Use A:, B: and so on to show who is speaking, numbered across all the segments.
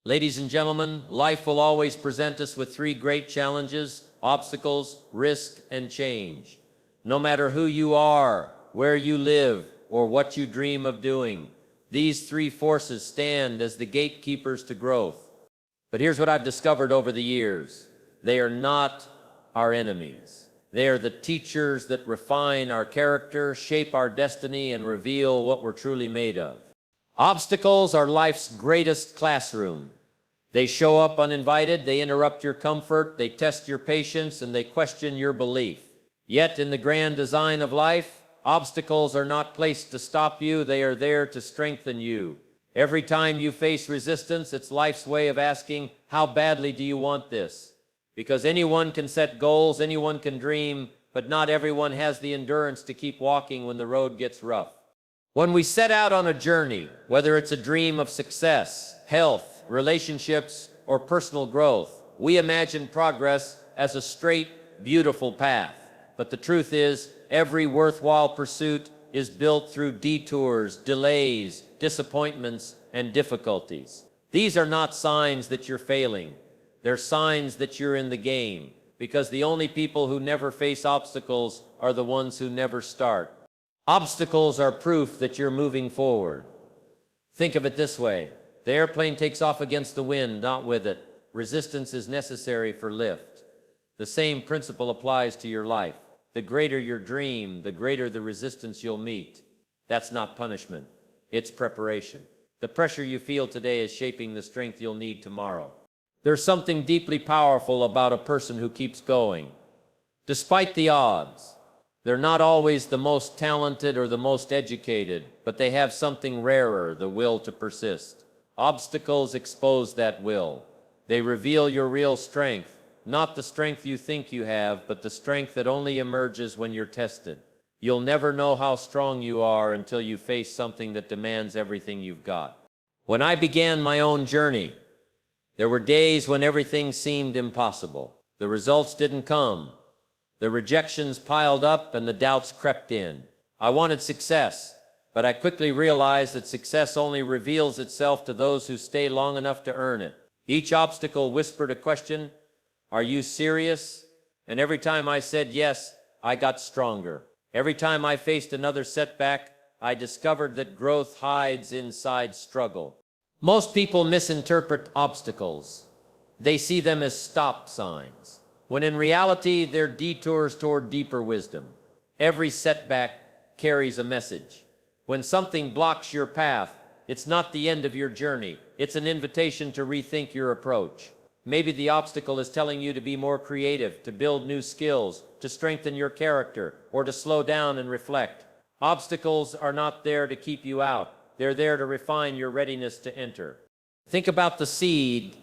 A: Ladies and gentlemen, life will always present us with three great challenges: obstacles, risk, and change. No matter who you are, where you live, or what you dream of doing, these three forces stand as the gatekeepers to growth. But here's what I've discovered over the years. They are not our enemies. They are the teachers that refine our character, shape our destiny, and reveal what we're truly made of. Obstacles are life's greatest classroom. They show up uninvited, they interrupt your comfort, they test your patience, and they question your belief. Yet in the grand design of life, obstacles are not placed to stop you, they are there to strengthen you. Every time you face resistance, it's life's way of asking, how badly do you want this? Because anyone can set goals, anyone can dream, but not everyone has the endurance to keep walking when the road gets rough. When we set out on a journey, whether it's a dream of success, health, relationships, or personal growth, we imagine progress as a straight, beautiful path. But the truth is, every worthwhile pursuit is built through detours, delays, disappointments, and difficulties. These are not signs that you're failing. They're signs that you're in the game, because the only people who never face obstacles are the ones who never start. Obstacles are proof that you're moving forward. Think of it this way. The airplane takes off against the wind, not with it. Resistance is necessary for lift. The same principle applies to your life. The greater your dream, the greater the resistance you'll meet. That's not punishment. It's preparation. The pressure you feel today is shaping the strength you'll need tomorrow. There's something deeply powerful about a person who keeps going. Despite the odds, they're not always the most talented or the most educated, but they have something rarer, the will to persist. Obstacles expose that will. They reveal your real strength, not the strength you think you have, but the strength that only emerges when you're tested. You'll never know how strong you are until you face something that demands everything you've got. When I began my own journey, there were days when everything seemed impossible. The results didn't come. The rejections piled up and the doubts crept in. I wanted success, but I quickly realized that success only reveals itself to those who stay long enough to earn it. Each obstacle whispered a question: are you serious? And every time I said yes, I got stronger. Every time I faced another setback, I discovered that growth hides inside struggle. Most people misinterpret obstacles. They see them as stop signs, when in reality they're detours toward deeper wisdom. Every setback carries a message. When something blocks your path, it's not the end of your journey. It's an invitation to rethink your approach. Maybe the obstacle is telling you to be more creative, to build new skills, to strengthen your character, or to slow down and reflect. Obstacles are not there to keep you out. They're there to refine your readiness to enter. Think about the seed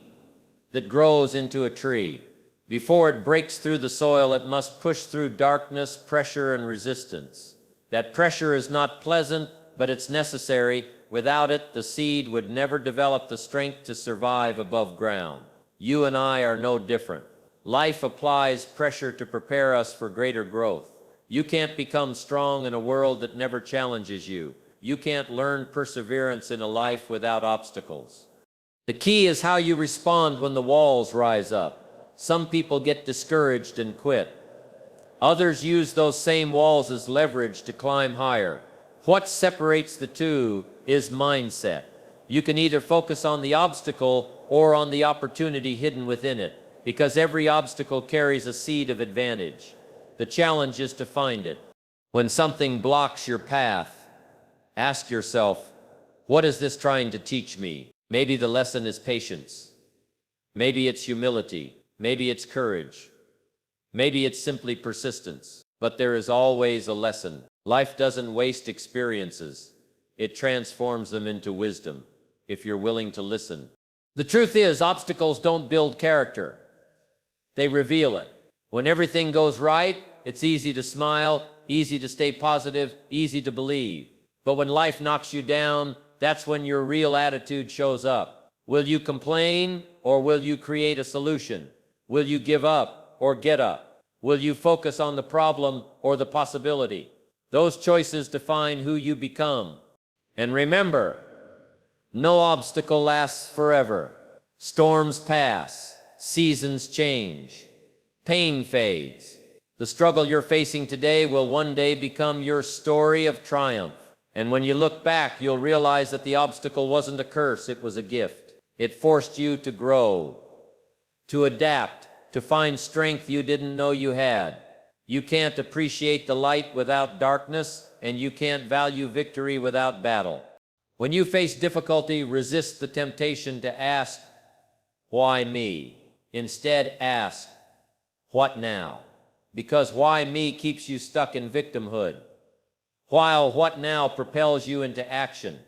A: that grows into a tree. Before it breaks through the soil, it must push through darkness, pressure, and resistance. That pressure is not pleasant, but it's necessary. Without it, the seed would never develop the strength to survive above ground. You and I are no different. Life applies pressure to prepare us for greater growth. You can't become strong in a world that never challenges you. You can't learn perseverance in a life without obstacles. The key is how you respond when the walls rise up. Some people get discouraged and quit. Others use those same walls as leverage to climb higher. What separates the two is mindset. You can either focus on the obstacle or on the opportunity hidden within it, because every obstacle carries a seed of advantage. The challenge is to find it. When something blocks your path, ask yourself, what is this trying to teach me? Maybe the lesson is patience. Maybe it's humility. Maybe it's courage. Maybe it's simply persistence. But there is always a lesson. Life doesn't waste experiences. It transforms them into wisdom, if you're willing to listen. The truth is, obstacles don't build character. They reveal it. When everything goes right, it's easy to smile, easy to stay positive, easy to believe. But when life knocks you down, that's when your real attitude shows up. Will you complain, or will you create a solution? Will you give up or get up? Will you focus on the problem or the possibility? Those choices define who you become. And remember, no obstacle lasts forever. Storms pass, seasons change, pain fades. The struggle you're facing today will one day become your story of triumph. And when you look back, you'll realize that the obstacle wasn't a curse, it was a gift. It forced you to grow, to adapt, to find strength you didn't know you had. You can't appreciate the light without darkness, and you can't value victory without battle. When you face difficulty, resist the temptation to ask, "Why me?" Instead, ask, "What now?" Because why me keeps you stuck in victimhood, while what now propels you into action.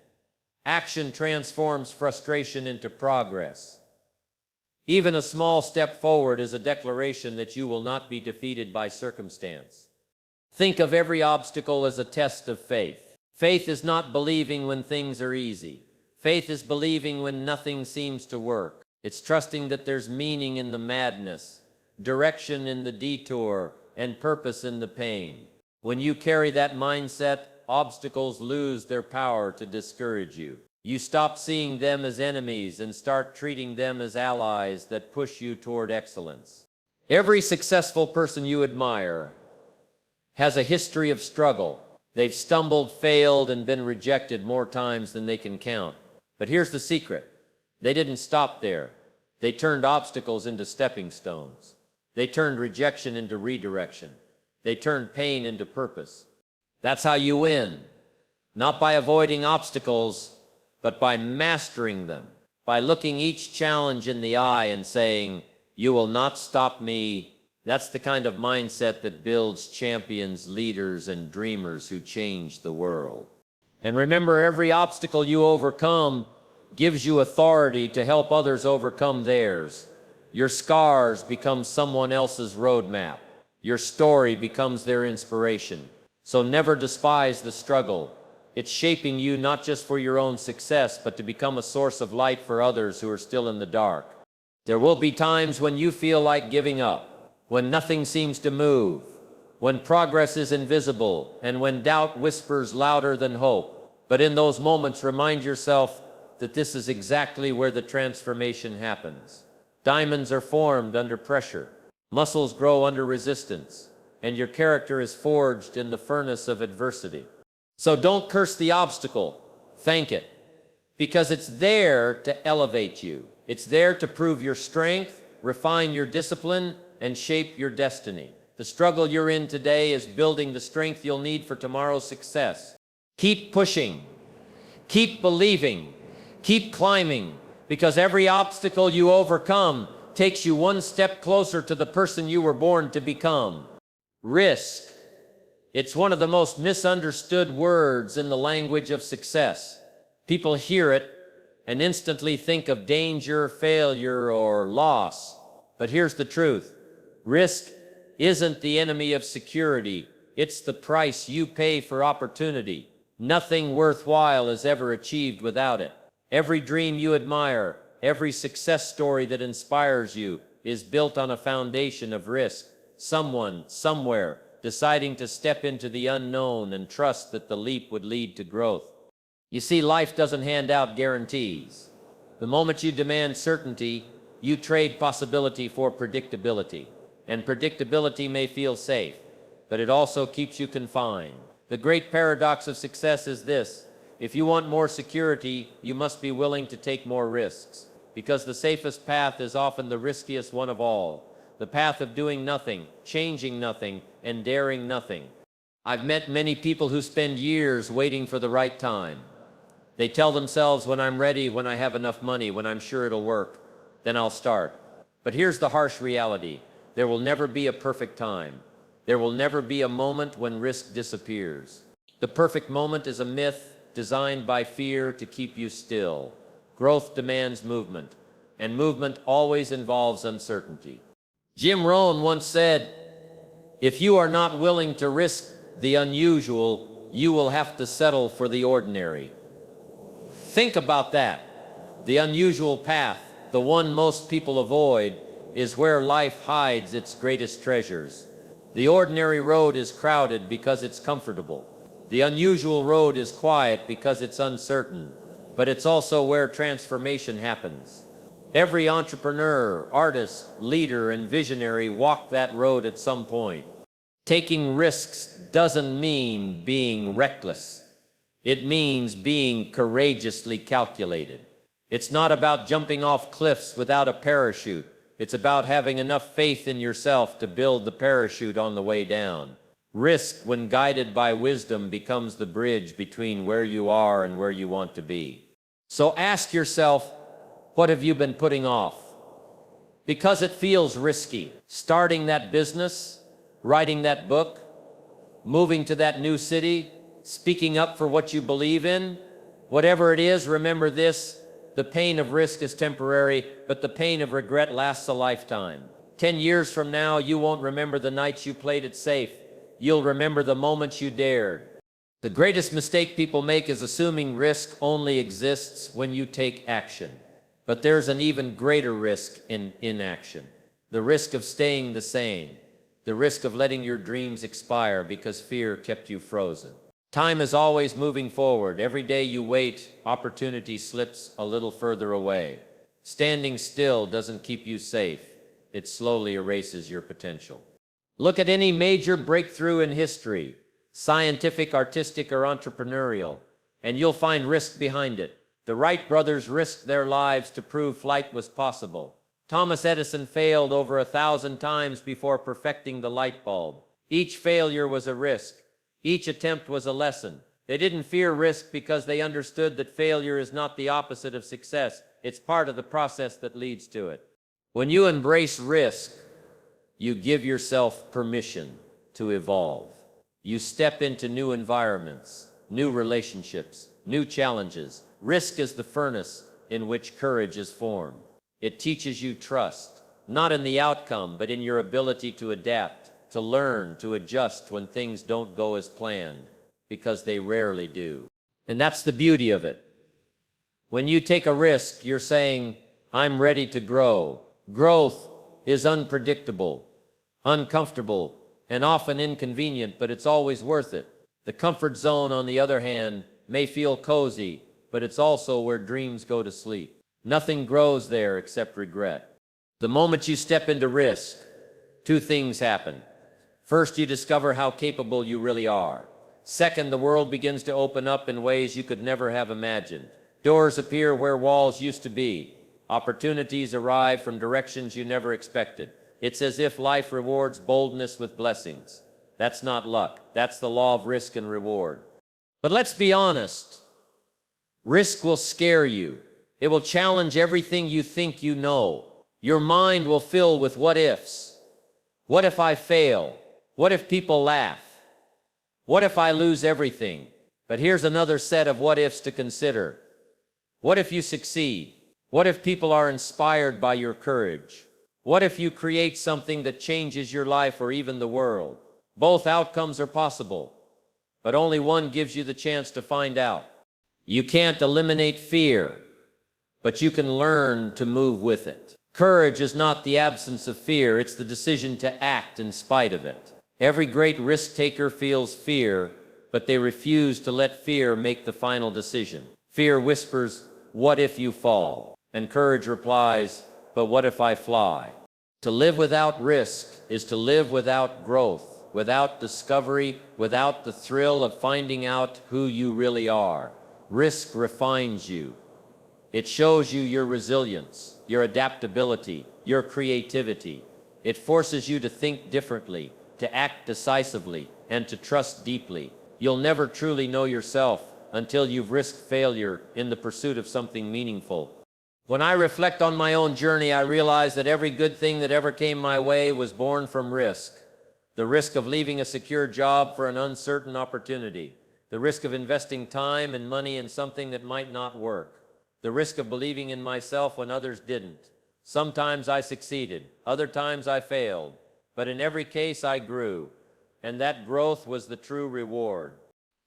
A: Action transforms frustration into progress. Even a small step forward is a declaration that you will not be defeated by circumstance. Think of every obstacle as a test of faith. Faith is not believing when things are easy. Faith is believing when nothing seems to work. It's trusting that there's meaning in the madness, direction in the detour, and purpose in the pain. When you carry that mindset, obstacles lose their power to discourage you. You stop seeing them as enemies and start treating them as allies that push you toward excellence. Every successful person you admire has a history of struggle. They've stumbled, failed, and been rejected more times than they can count. But here's the secret. They didn't stop there. They turned obstacles into stepping stones. They turned rejection into redirection. They turned pain into purpose. That's how you win. Not by avoiding obstacles, but by mastering them. By looking each challenge in the eye and saying, "You will not stop me." That's the kind of mindset that builds champions, leaders, and dreamers who change the world. And remember, every obstacle you overcome gives you authority to help others overcome theirs. Your scars become someone else's roadmap. Your story becomes their inspiration. So never despise the struggle. It's shaping you not just for your own success, but to become a source of light for others who are still in the dark. There will be times when you feel like giving up, when nothing seems to move, when progress is invisible, and when doubt whispers louder than hope. But in those moments, remind yourself that this is exactly where the transformation happens. Diamonds are formed under pressure. Muscles grow under resistance, and your character is forged in the furnace of adversity. So don't curse the obstacle, thank it, because it's there to elevate you. It's there to prove your strength, refine your discipline, and shape your destiny. The struggle you're in today is building the strength you'll need for tomorrow's success. Keep pushing, keep believing, keep climbing, because every obstacle you overcome takes you one step closer to the person you were born to become. Risk. It's one of the most misunderstood words in the language of success. People hear it and instantly think of danger, failure, or loss. But here's the truth. Risk isn't the enemy of security. It's the price you pay for opportunity. Nothing worthwhile is ever achieved without it. Every dream you admire, every success story that inspires you is built on a foundation of risk. Someone, somewhere, deciding to step into the unknown and trust that the leap would lead to growth. You see, life doesn't hand out guarantees. The moment you demand certainty, you trade possibility for predictability. And predictability may feel safe, but it also keeps you confined. The great paradox of success is this: if you want more security, you must be willing to take more risks, because the safest path is often the riskiest one of all. The path of doing nothing, changing nothing, and daring nothing. I've met many people who spend years waiting for the right time. They tell themselves, when I'm ready, when I have enough money, when I'm sure it'll work, then I'll start. But here's the harsh reality. There will never be a perfect time. There will never be a moment when risk disappears. The perfect moment is a myth designed by fear to keep you still. Growth demands movement, and movement always involves uncertainty. Jim Rohn once said, "If you are not willing to risk the unusual, you will have to settle for the ordinary." Think about that. The unusual path, the one most people avoid, is where life hides its greatest treasures. The ordinary road is crowded because it's comfortable. The unusual road is quiet because it's uncertain, but it's also where transformation happens. Every entrepreneur, artist, leader, and visionary walked that road at some point. Taking risks doesn't mean being reckless. It means being courageously calculated. It's not about jumping off cliffs without a parachute. It's about having enough faith in yourself to build the parachute on the way down. Risk, when guided by wisdom, becomes the bridge between where you are and where you want to be. So ask yourself, what have you been putting off? Because it feels risky. Starting that business, writing that book, moving to that new city, speaking up for what you believe in, whatever it is, remember this: the pain of risk is temporary, but the pain of regret lasts a lifetime. 10 years from now, you won't remember the nights you played it safe. You'll remember the moments you dared. The greatest mistake people make is assuming risk only exists when you take action. But there's an even greater risk in inaction. The risk of staying the same. The risk of letting your dreams expire because fear kept you frozen. Time is always moving forward. Every day you wait, opportunity slips a little further away. Standing still doesn't keep you safe. It slowly erases your potential. Look at any major breakthrough in history, scientific, artistic, or entrepreneurial, and you'll find risk behind it. The Wright brothers risked their lives to prove flight was possible. Thomas Edison failed over 1,000 times before perfecting the light bulb. Each failure was a risk. Each attempt was a lesson. They didn't fear risk because they understood that failure is not the opposite of success. It's part of the process that leads to it. When you embrace risk, you give yourself permission to evolve. You step into new environments, new relationships, new challenges. Risk is the furnace in which courage is formed. It teaches you trust, not in the outcome, but in your ability to adapt, to learn, to adjust when things don't go as planned, because they rarely do. And that's the beauty of it. When you take a risk, you're saying, I'm ready to grow. Growth is unpredictable, uncomfortable, and often inconvenient, but it's always worth it. The comfort zone, on the other hand, may feel cozy, but it's also where dreams go to sleep. Nothing grows there except regret. The moment you step into risk, two things happen. First, you discover how capable you really are. Second, the world begins to open up in ways you could never have imagined. Doors appear where walls used to be. Opportunities arrive from directions you never expected. It's as if life rewards boldness with blessings. That's not luck. That's the law of risk and reward. But let's be honest. Risk will scare you. It will challenge everything you think you know. Your mind will fill with what ifs. What if I fail? What if people laugh? What if I lose everything? But here's another set of what ifs to consider. What if you succeed? What if people are inspired by your courage? What if you create something that changes your life or even the world? Both outcomes are possible, but only one gives you the chance to find out. You can't eliminate fear, but you can learn to move with it. Courage is not the absence of fear, it's the decision to act in spite of it. Every great risk taker feels fear, but they refuse to let fear make the final decision. Fear whispers, what if you fall? And courage replies, but what if I fly? To live without risk is to live without growth, without discovery, without the thrill of finding out who you really are. Risk refines you. It shows you your resilience, your adaptability, your creativity. It forces you to think differently, to act decisively, and to trust deeply. You'll never truly know yourself until you've risked failure in the pursuit of something meaningful. When I reflect on my own journey, I realize that every good thing that ever came my way was born from risk. The risk of leaving a secure job for an uncertain opportunity. The risk of investing time and money in something that might not work. The risk of believing in myself when others didn't. Sometimes I succeeded, other times I failed, but in every case I grew, and that growth was the true reward.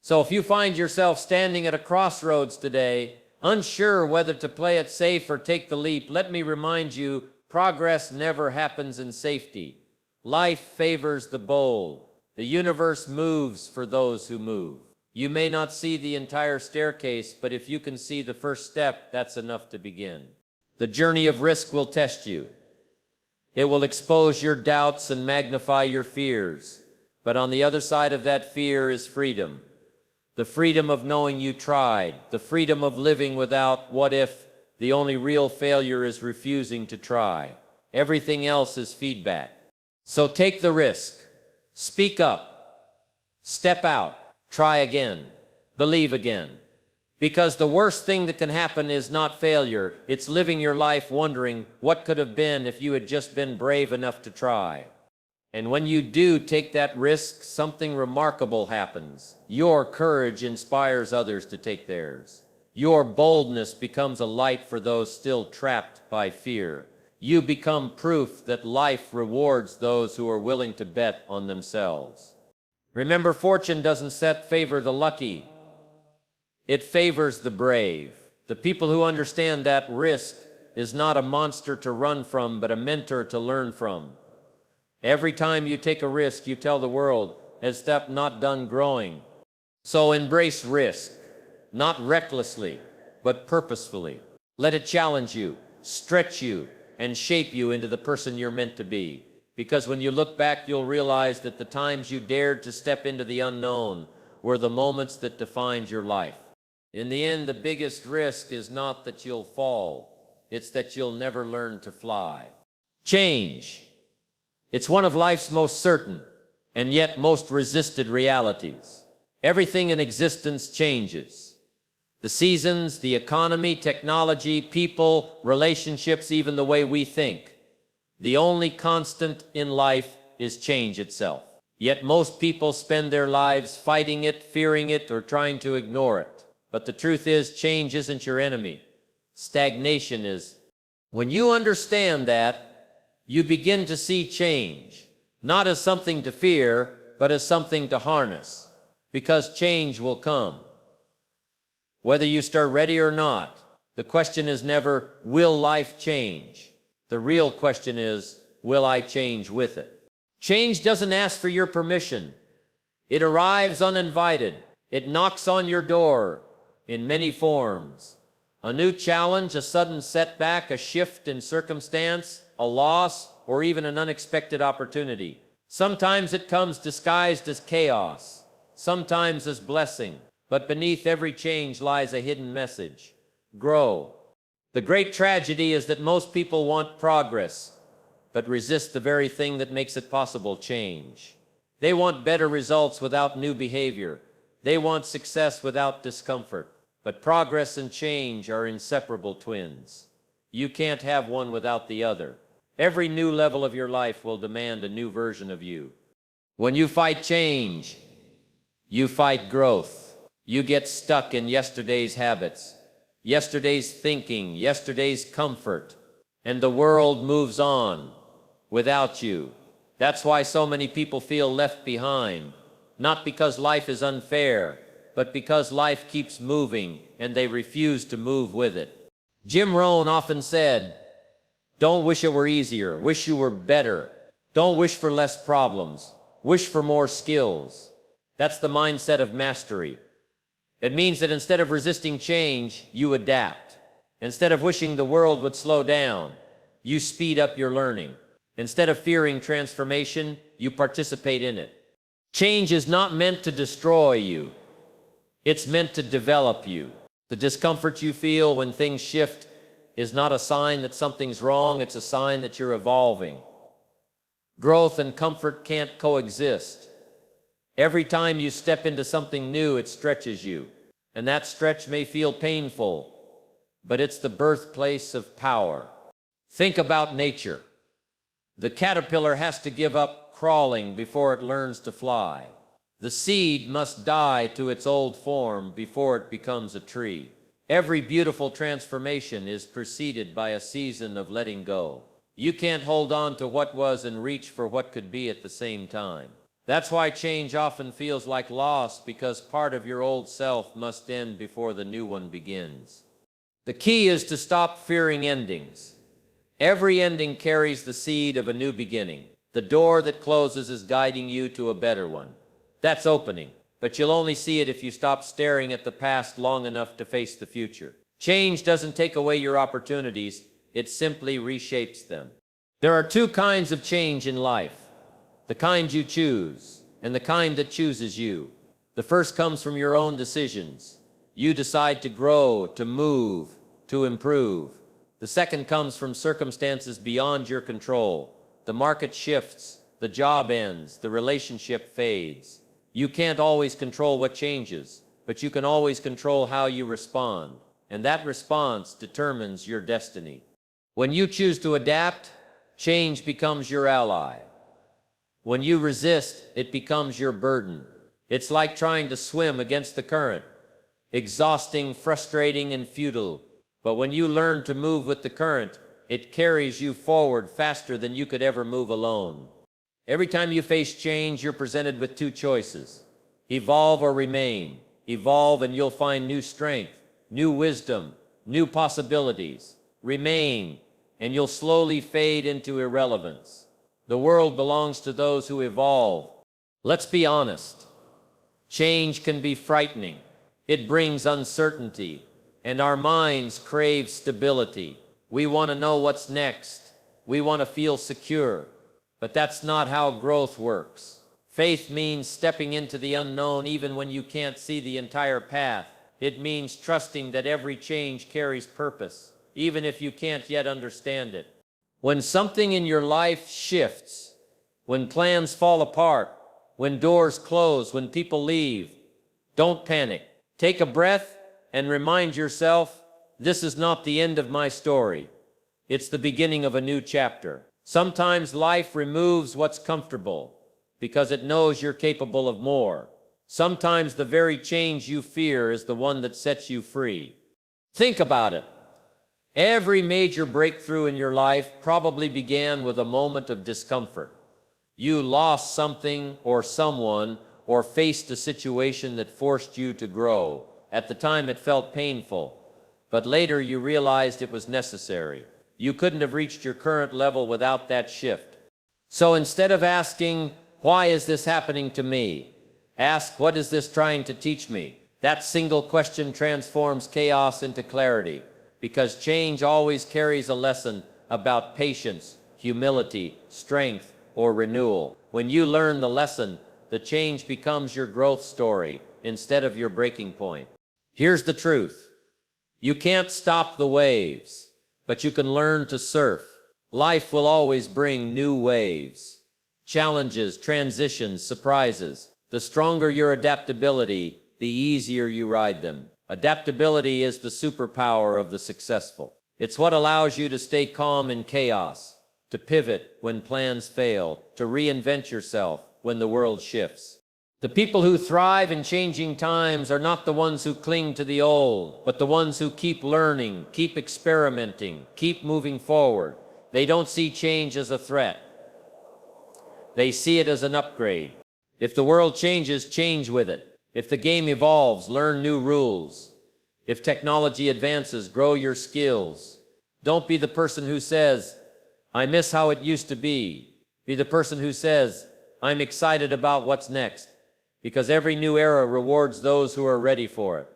A: So if you find yourself standing at a crossroads today, unsure whether to play it safe or take the leap, let me remind you, progress never happens in safety. Life favors the bold. The universe moves for those who move. You may not see the entire staircase, but if you can see the first step, that's enough to begin. The journey of risk will test you. It will expose your doubts and magnify your fears. But on the other side of that fear is freedom. The freedom of knowing you tried. The freedom of living without what if. The only real failure is refusing to try. Everything else is feedback. So take the risk. Speak up. Step out. Try again. Believe again. Because the worst thing that can happen is not failure. It's living your life wondering what could have been if you had just been brave enough to try. And when you do take that risk, something remarkable happens. Your courage inspires others to take theirs. Your boldness becomes a light for those still trapped by fear. You become proof that life rewards those who are willing to bet on themselves. Remember, fortune doesn't favor the lucky. It favors the brave. The people who understand that risk is not a monster to run from, but a mentor to learn from. Every time you take a risk, you tell the world, has that not done growing? So embrace risk, not recklessly, but purposefully. Let it challenge you, stretch you, and shape you into the person you're meant to be. Because when you look back, you'll realize that the times you dared to step into the unknown were the moments that defined your life. In the end, the biggest risk is not that you'll fall, it's that you'll never learn to fly. Change. It's one of life's most certain and yet most resisted realities. Everything in existence changes. The seasons, the economy, technology, people, relationships, even the way we think. The only constant in life is change itself. Yet most people spend their lives fighting it, fearing it, or trying to ignore it. But the truth is, change isn't your enemy. Stagnation is. When you understand that, you begin to see change, not as something to fear, but as something to harness. Because change will come. Whether you start ready or not, the question is never, will life change? The real question is, will I change with it? Change doesn't ask for your permission. It arrives uninvited. It knocks on your door in many forms. A new challenge, a sudden setback, a shift in circumstance, a loss, or even an unexpected opportunity. Sometimes it comes disguised as chaos, sometimes as blessing, but beneath every change lies a hidden message. Grow. The great tragedy is that most people want progress, but resist the very thing that makes it possible, change. They want better results without new behavior. They want success without discomfort. But progress and change are inseparable twins. You can't have one without the other. Every new level of your life will demand a new version of you. When you fight change, you fight growth. You get stuck in yesterday's habits, yesterday's thinking, yesterday's comfort, and the world moves on without you. That's why so many people feel left behind, not because life is unfair, but because life keeps moving and they refuse to move with it. Jim Rohn often said, don't wish it were easier, wish you were better. Don't wish for less problems, wish for more skills. That's the mindset of mastery. It means that instead of resisting change, you adapt. Instead of wishing the world would slow down, you speed up your learning. Instead of fearing transformation, you participate in it. Change is not meant to destroy you. It's meant to develop you. The discomfort you feel when things shift is not a sign that something's wrong, it's a sign that you're evolving. Growth and comfort can't coexist. Every time you step into something new, it stretches you. And that stretch may feel painful, but it's the birthplace of power. Think about nature. The caterpillar has to give up crawling before it learns to fly. The seed must die to its old form before it becomes a tree. Every beautiful transformation is preceded by a season of letting go. You can't hold on to what was and reach for what could be at the same time. That's why change often feels like loss, because part of your old self must end before the new one begins. The key is to stop fearing endings. Every ending carries the seed of a new beginning. The door that closes is guiding you to a better one. That's opening, but you'll only see it if you stop staring at the past long enough to face the future. Change doesn't take away your opportunities, it simply reshapes them. There are two kinds of change in life: the kind you choose and the kind that chooses you. The first comes from your own decisions. You decide to grow, to move, to improve. The second comes from circumstances beyond your control. The market shifts, the job ends, the relationship fades. You can't always control what changes, but you can always control how you respond, and that response determines your destiny. When you choose to adapt, change becomes your ally. When you resist, it becomes your burden. It's like trying to swim against the current. Exhausting, frustrating, and futile. But when you learn to move with the current, it carries you forward faster than you could ever move alone. Every time you face change, you're presented with two choices: evolve or remain. Evolve and you'll find new strength, new wisdom, new possibilities. Remain and you'll slowly fade into irrelevance. The world belongs to those who evolve. Let's be honest. Change can be frightening. It brings uncertainty, and our minds crave stability. We want to know what's next. We want to feel secure. But that's not how growth works. Faith means stepping into the unknown even when you can't see the entire path. It means trusting that every change carries purpose, even if you can't yet understand it. When something in your life shifts, when plans fall apart, when doors close, when people leave, don't panic. Take a breath and remind yourself, this is not the end of my story. It's the beginning of a new chapter. Sometimes life removes what's comfortable because it knows you're capable of more. Sometimes the very change you fear is the one that sets you free. Think about it. Every major breakthrough in your life probably began with a moment of discomfort. You lost something or someone, or faced a situation that forced you to grow. At the time it felt painful, but later you realized it was necessary. You couldn't have reached your current level without that shift. So instead of asking, why is this happening to me? Ask, what is this trying to teach me? That single question transforms chaos into clarity, because change always carries a lesson about patience, humility, strength, or renewal. When you learn the lesson, the change becomes your growth story instead of your breaking point. Here's the truth. You can't stop the waves, but you can learn to surf. Life will always bring new waves. Challenges, transitions, surprises. The stronger your adaptability, the easier you ride them. Adaptability is the superpower of the successful. It's what allows you to stay calm in chaos, to pivot when plans fail, to reinvent yourself when the world shifts. The people who thrive in changing times are not the ones who cling to the old, but the ones who keep learning, keep experimenting, keep moving forward. They don't see change as a threat. They see it as an upgrade. If the world changes, change with it. If the game evolves, learn new rules. If technology advances, grow your skills. Don't be the person who says, I miss how it used to be. Be the person who says, I'm excited about what's next, because every new era rewards those who are ready for it.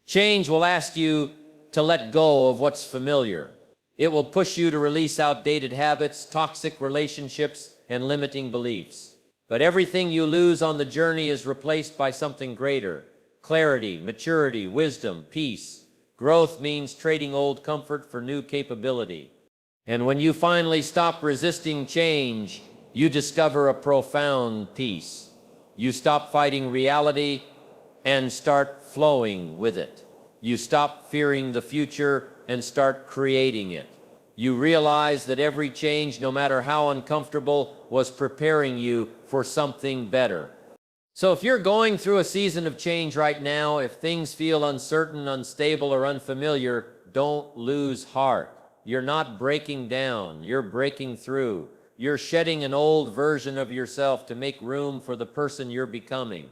A: Change will ask you to let go of what's familiar. It will push you to release outdated habits, toxic relationships, and limiting beliefs. But everything you lose on the journey is replaced by something greater: clarity, maturity, wisdom, peace. Growth means trading old comfort for new capability. And when you finally stop resisting change, you discover a profound peace. You stop fighting reality and start flowing with it. You stop fearing the future and start creating it. You realize that every change, no matter how uncomfortable, was preparing you for something better. So if you're going through a season of change right now, if things feel uncertain, unstable, or unfamiliar, don't lose heart. You're not breaking down, you're breaking through. You're shedding an old version of yourself to make room for the person you're becoming.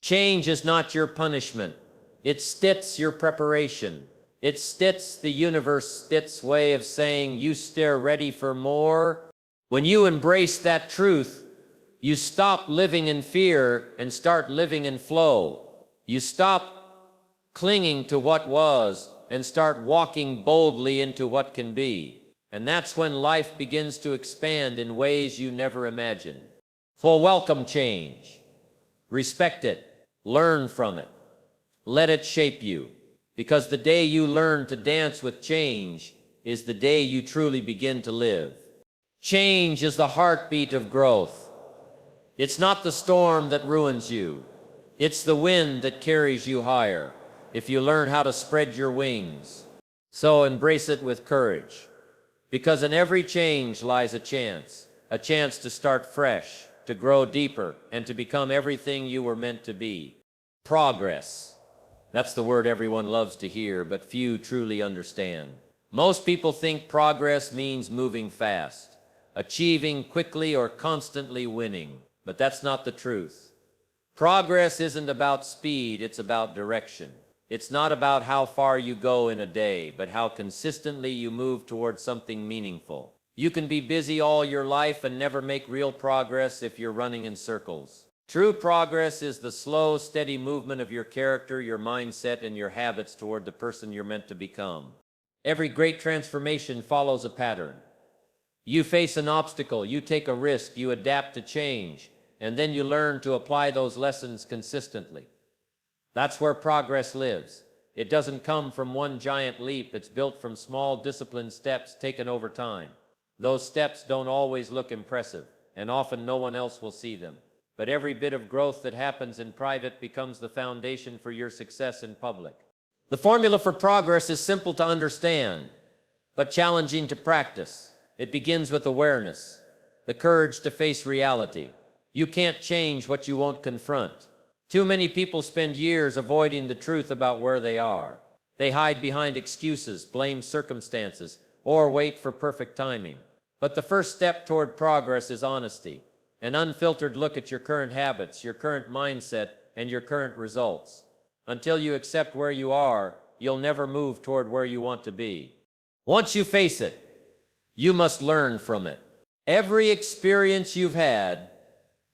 A: Change is not your punishment. It's your preparation. It's the universe's way of saying, you stare ready for more. When you embrace that truth, you stop living in fear and start living in flow. You stop clinging to what was and start walking boldly into what can be. And that's when life begins to expand in ways you never imagined. So welcome change. Respect it. Learn from it. Let it shape you. Because the day you learn to dance with change is the day you truly begin to live. Change is the heartbeat of growth. It's not the storm that ruins you. It's the wind that carries you higher, if you learn how to spread your wings. So embrace it with courage. Because in every change lies a chance to start fresh, to grow deeper, and to become everything you were meant to be. Progress. That's the word everyone loves to hear, but few truly understand. Most people think progress means moving fast, achieving quickly, or constantly winning. But that's not the truth. Progress isn't about speed, it's about direction. It's not about how far you go in a day, but how consistently you move towards something meaningful. You can be busy all your life and never make real progress if you're running in circles. True progress is the slow, steady movement of your character, your mindset, and your habits toward the person you're meant to become. Every great transformation follows a pattern. You face an obstacle, you take a risk, you adapt to change, and then you learn to apply those lessons consistently. That's where progress lives. It doesn't come from one giant leap, it's built from small, disciplined steps taken over time. Those steps don't always look impressive, and often no one else will see them. But every bit of growth that happens in private becomes the foundation for your success in public. The formula for progress is simple to understand, but challenging to practice. It begins with awareness, the courage to face reality. You can't change what you won't confront. Too many people spend years avoiding the truth about where they are. They hide behind excuses, blame circumstances, or wait for perfect timing. But the first step toward progress is honesty, an unfiltered look at your current habits, your current mindset, and your current results. Until you accept where you are, you'll never move toward where you want to be. Once you face it, you must learn from it. Every experience you've had,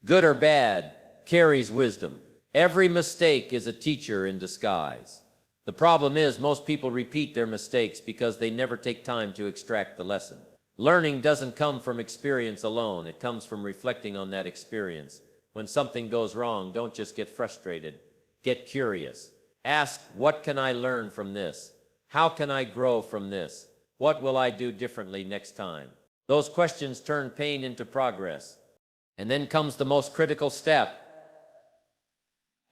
A: good or bad, carries wisdom. Every mistake is a teacher in disguise. The problem is most people repeat their mistakes because they never take time to extract the lesson. Learning doesn't come from experience alone. It comes from reflecting on that experience. When something goes wrong, don't just get frustrated. Get curious. Ask, what can I learn from this? How can I grow from this? What will I do differently next time? Those questions turn pain into progress. And then comes the most critical step.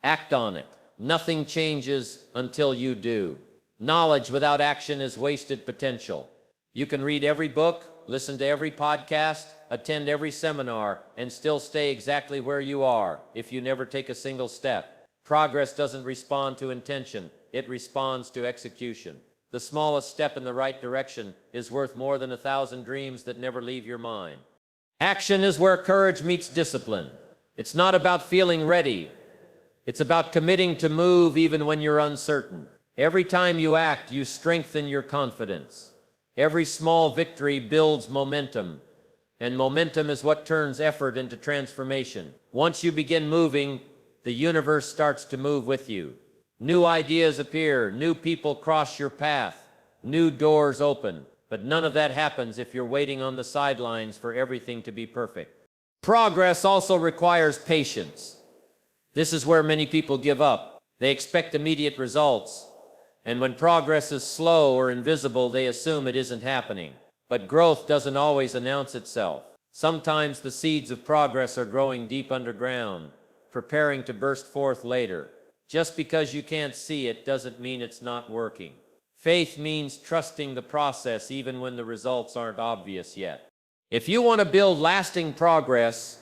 A: Act on it. Nothing changes until you do. Knowledge without action is wasted potential. You can read every book, listen to every podcast, attend every seminar, and still stay exactly where you are if you never take a single step. Progress doesn't respond to intention, it responds to execution. The smallest step in the right direction is worth more than 1,000 dreams that never leave your mind. Action is where courage meets discipline. It's not about feeling ready. It's about committing to move even when you're uncertain. Every time you act, you strengthen your confidence. Every small victory builds momentum, and momentum is what turns effort into transformation. Once you begin moving, the universe starts to move with you. New ideas appear, new people cross your path, new doors open. But none of that happens if you're waiting on the sidelines for everything to be perfect. Progress also requires patience. This is where many people give up. They expect immediate results. And when progress is slow or invisible, they assume it isn't happening. But growth doesn't always announce itself. Sometimes the seeds of progress are growing deep underground, preparing to burst forth later. Just because you can't see it doesn't mean it's not working. Faith means trusting the process even when the results aren't obvious yet. If you want to build lasting progress,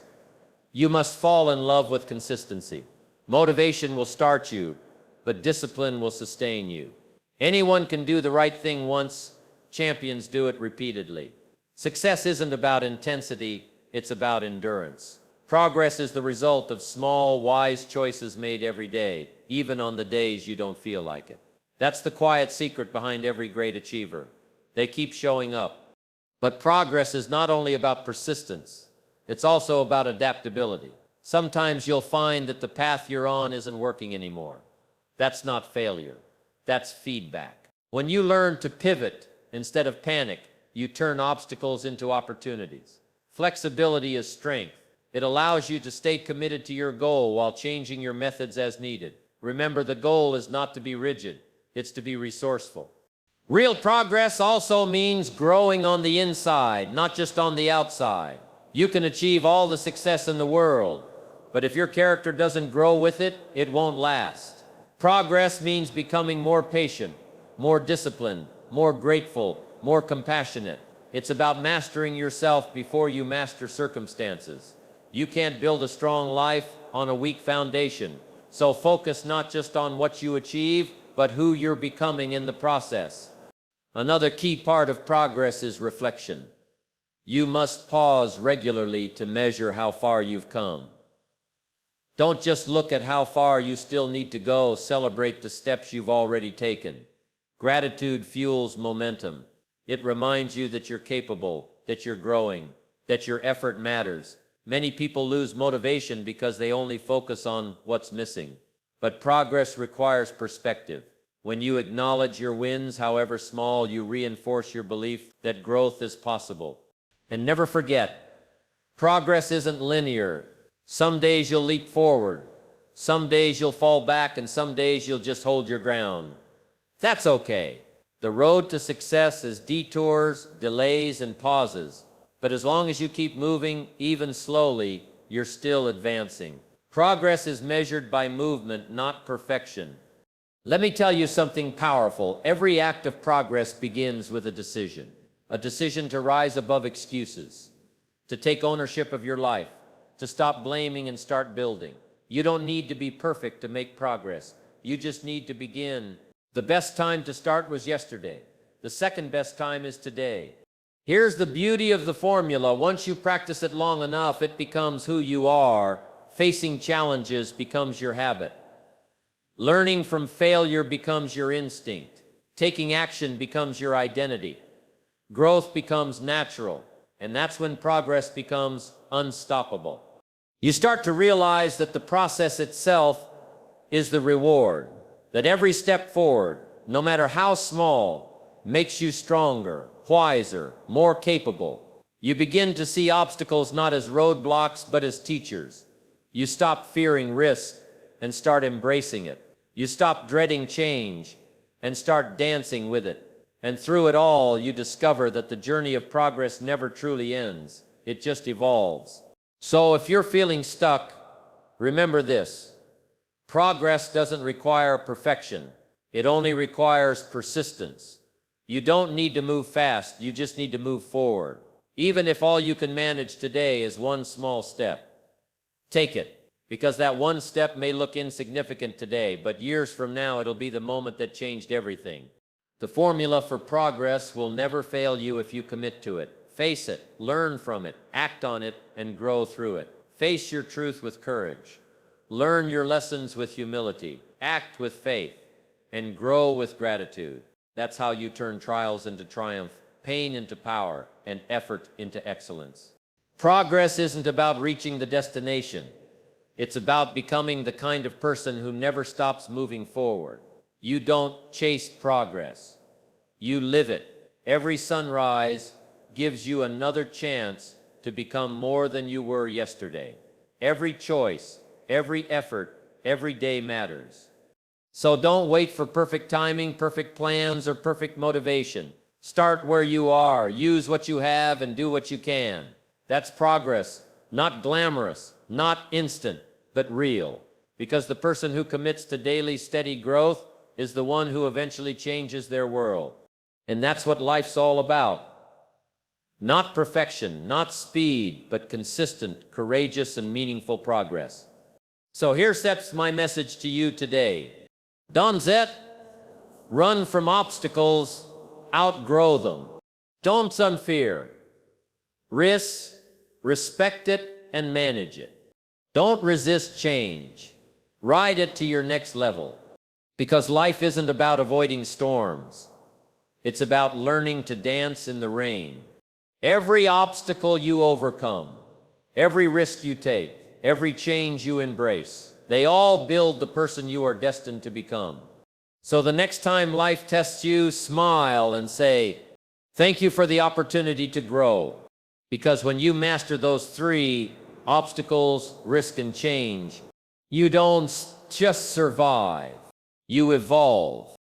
A: you must fall in love with consistency. Motivation will start you, but discipline will sustain you. Anyone can do the right thing once. Champions do it repeatedly. Success isn't about intensity, it's about endurance. Progress is the result of small, wise choices made every day, even on the days you don't feel like it. That's the quiet secret behind every great achiever. They keep showing up. But progress is not only about persistence, it's also about adaptability. Sometimes you'll find that the path you're on isn't working anymore. That's not failure. That's feedback. When you learn to pivot instead of panic, you turn obstacles into opportunities. Flexibility is strength. It allows you to stay committed to your goal while changing your methods as needed. Remember, the goal is not to be rigid, it's to be resourceful. Real progress also means growing on the inside, not just on the outside. You can achieve all the success in the world, but if your character doesn't grow with it, it won't last. Progress means becoming more patient, more disciplined, more grateful, more compassionate. It's about mastering yourself before you master circumstances. You can't build a strong life on a weak foundation, so focus not just on what you achieve, but who you're becoming in the process. Another key part of progress is reflection. You must pause regularly to measure how far you've come. Don't just look at how far you still need to go, celebrate the steps you've already taken. Gratitude fuels momentum. It reminds you that you're capable, that you're growing, that your effort matters. Many people lose motivation because they only focus on what's missing. But progress requires perspective. When you acknowledge your wins, however small, you reinforce your belief that growth is possible. And never forget, progress isn't linear. Some days you'll leap forward, some days you'll fall back, and some days you'll just hold your ground. That's okay. The road to success is detours, delays, and pauses. But as long as you keep moving, even slowly, you're still advancing. Progress is measured by movement, not perfection. Let me tell you something powerful. Every act of progress begins with a decision to rise above excuses, to take ownership of your life, to stop blaming and start building. You don't need to be perfect to make progress. You just need to begin. The best time to start was yesterday. The second best time is today. Here's the beauty of the formula. Once you practice it long enough, it becomes who you are. Facing challenges becomes your habit. Learning from failure becomes your instinct. Taking action becomes your identity. Growth becomes natural, and that's when progress becomes unstoppable. You start to realize that the process itself is the reward, that every step forward, no matter how small, makes you stronger, wiser, more capable. You begin to see obstacles not as roadblocks, but as teachers. You stop fearing risk and start embracing it. You stop dreading change and start dancing with it. And through it all, you discover that the journey of progress never truly ends. It just evolves. So if you're feeling stuck, remember this. Progress doesn't require perfection. It only requires persistence. You don't need to move fast. You just need to move forward. Even if all you can manage today is one small step. Take it, because that one step may look insignificant today, but years from now it'll be the moment that changed everything. The formula for progress will never fail you if you commit to it. Face it, learn from it, act on it, and grow through it. Face your truth with courage. Learn your lessons with humility. Act with faith, and grow with gratitude. That's how you turn trials into triumph, pain into power, and effort into excellence. Progress isn't about reaching the destination. It's about becoming the kind of person who never stops moving forward. You don't chase progress. You live it. Every sunrise gives you another chance to become more than you were yesterday. Every choice, every effort, every day matters. So don't wait for perfect timing, perfect plans, or perfect motivation. Start where you are, use what you have, and do what you can. That's progress, not glamorous, not instant, but real. Because the person who commits to daily steady growth is the one who eventually changes their world. And that's what life's all about. Not perfection, not speed, but consistent, courageous, and meaningful progress. So here steps my message to you today. Donzet, run from obstacles, outgrow them. Don't fear. Risk, respect it, and manage it. Don't resist change. Ride it to your next level. Because life isn't about avoiding storms. It's about learning to dance in the rain. Every obstacle you overcome, every risk you take, every change you embrace, they all build the person you are destined to become. So the next time life tests you, smile and say, Thank you for the opportunity to grow. Because when you master those three, obstacles, risk, and change, you don't just survive. You evolve.